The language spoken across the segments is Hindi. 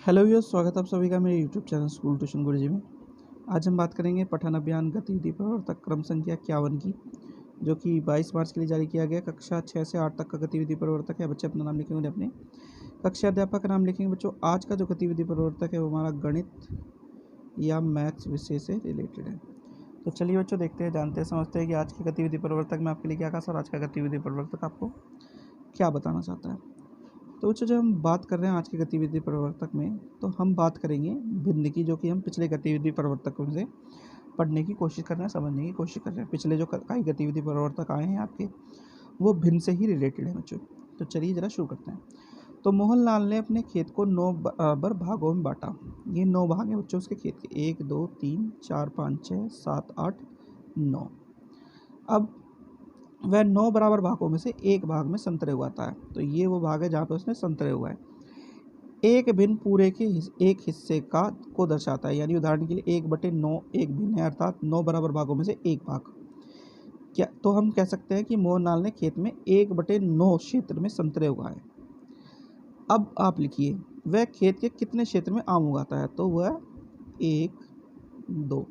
हेलो व्यूअर्स, स्वागत है आप सभी का मेरे यूट्यूब चैनल स्कूल ट्यूशन गुरुजी में। आज हम बात करेंगे पठन अभियान गतिविधि प्रवर्तक क्रम संख्या 51 की, जो कि 22 मार्च के लिए जारी किया गया। कक्षा 6 से 8 तक का गतिविधि प्रवर्तक है। बच्चे अपना नाम लिखेंगे, अपने कक्षा अध्यापक का नाम लिखेंगे। बच्चों, आज का जो गतिविधि प्रवर्तक है वो हमारा गणित या मैथ्स विषय से रिलेटेड है। तो चलिए बच्चों, देखते हैं, जानते हैं, समझते हैं कि आज की गतिविधि प्रवर्तक में आपके लिए क्या खास और आज का गतिविधि प्रवर्तक आपको क्या बताना चाहता है। तो बच्चों, जब हम बात कर रहे हैं आज की गतिविधि प्रवर्तक में, तो हम बात करेंगे भिन्न की, जो कि हम पिछले गतिविधि प्रवर्तकों से पढ़ने की कोशिश कर रहे हैं, समझने की कोशिश कर रहे हैं। पिछले जो कई गतिविधि प्रवर्तक आए हैं आपके, वो भिन्न से ही रिलेटेड है बच्चों। तो चलिए ज़रा शुरू करते हैं। तो मोहनलाल ने अपने खेत को 9 बराबर भागों में बांटा। ये 9 भाग हैं बच्चों उसके खेत के, 1 2 3 4 5 6 7 8 9। अब वह 9 बराबर भागों में से एक भाग में संतरे उगाता है। तो ये वो भाग है जहाँ पे उसने संतरे उगाए। एक भिन्न पूरे के एक हिस्से का को दर्शाता है, यानी उदाहरण के लिए 1/9 एक भिन्न है, अर्थात 9 बराबर भागों में से एक भाग। क्या तो हम कह सकते हैं कि मोहनलाल ने खेत में 1/9 क्षेत्र में संतरे उगाए। अब आप लिखिए, वह खेत के कितने क्षेत्र में आम उगाता है। तो वह 1 2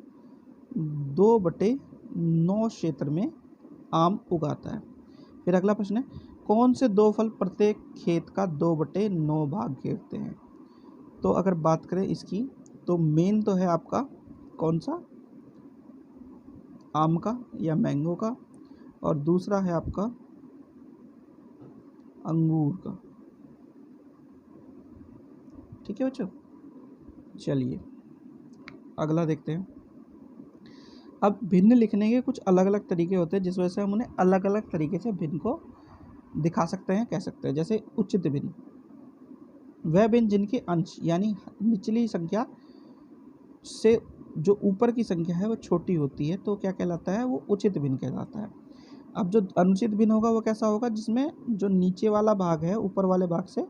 2/9 क्षेत्र में आम उगाता है। फिर अगला प्रश्न है, कौन से दो फल प्रत्येक खेत का 2/9 भाग घेरते हैं। तो अगर बात करें इसकी, तो मेन तो है आपका कौन सा, आम का या मैंगो का, और दूसरा है आपका अंगूर का। ठीक है बच्चों, चलिए अगला देखते हैं। अब भिन्न लिखने के कुछ अलग अलग तरीके होते हैं, जिस वजह से हम उन्हें अलग अलग तरीके से भिन्न को दिखा सकते हैं, कह सकते हैं। जैसे उचित भिन्न, वह भिन्न जिनके अंश यानी निचली संख्या से जो ऊपर की संख्या है वो छोटी होती है, तो क्या कहलाता है, वो उचित भिन्न कहलाता है। अब जो अनुचित भिन्न होगा वो कैसा होगा, जिसमें जो नीचे वाला भाग है ऊपर वाले भाग से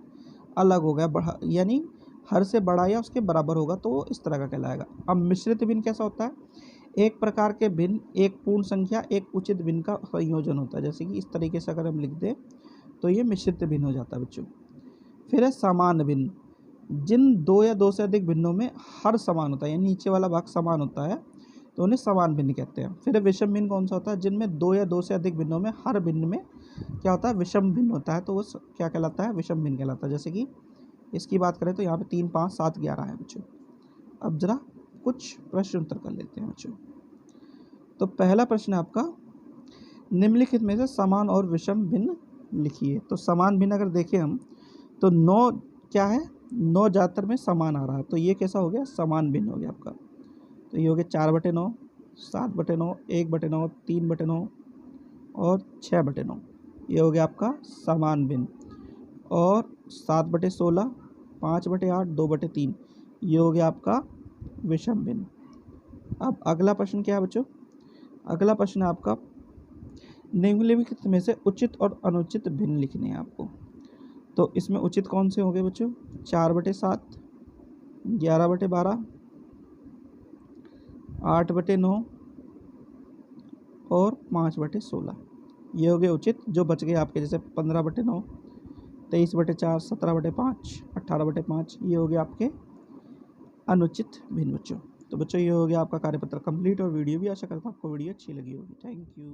अलग हो गया, यानी हर से बड़ा या उसके बराबर होगा, तो वो इस तरह का कहलाएगा। अब मिश्रित भिन्न कैसा होता है, एक प्रकार के भिन्न एक पूर्ण संख्या एक उचित भिन्न का संयोजन होता है। जैसे कि इस तरीके से अगर हम लिख दें तो ये मिश्रित भिन्न हो जाता है बच्चों। फिर है समान भिन्न, जिन 2 या 2 से अधिक भिन्नों में हर समान होता है, यानी नीचे वाला भाग समान होता है, तो उन्हें समान भिन्न कहते हैं। फिर विषम भिन्न कौन सा होता है, जिनमें 2 या 2 से अधिक भिन्नों में हर भिन्न में क्या होता है, विषम भिन्न होता है, तो वो क्या कहलाता है, विषम भिन्न कहलाता है। जैसे कि इसकी बात करें तो यहाँ पे 3 5 7 11 है बच्चों। अब जरा कुछ प्रश्न उत्तर कर लेते हैं बच्चों। तो पहला प्रश्न है आपका, निम्नलिखित में से समान और विषम भिन्न लिखिए। तो समान भिन्न अगर देखें हम, तो 9 क्या है, 9 ज़्यादातर में समान आ रहा है, तो ये कैसा हो गया, समान भिन्न हो गया आपका। तो ये हो गया 4/9, 7/9, 1/9, 3/9 और 6/9। ये हो गया आपका समान भिन्न। और 7/16, 5/8, 2/3, ये हो गया आपका विषम भिन्न। अब अगला प्रश्न क्या है बच्चों, अगला प्रश्न है आपका, निम्नलिखित में से उचित और अनुचित भिन्न लिखने हैं आपको। तो इसमें उचित कौन से होंगे बच्चों, 4/7, 11/12, 8/9 और 5/16। ये हो गए उचित। जो बच गए आपके, जैसे 15/9, 23/4, 17/5, 18/5, ये हो गए आपके अनुचित भिन्न बच्चों। तो बच्चों, ये हो गया आपका कार्यपत्र कंप्लीट और वीडियो भी। आशा करता हूँ आपको वीडियो अच्छी लगी होगी। Thank you.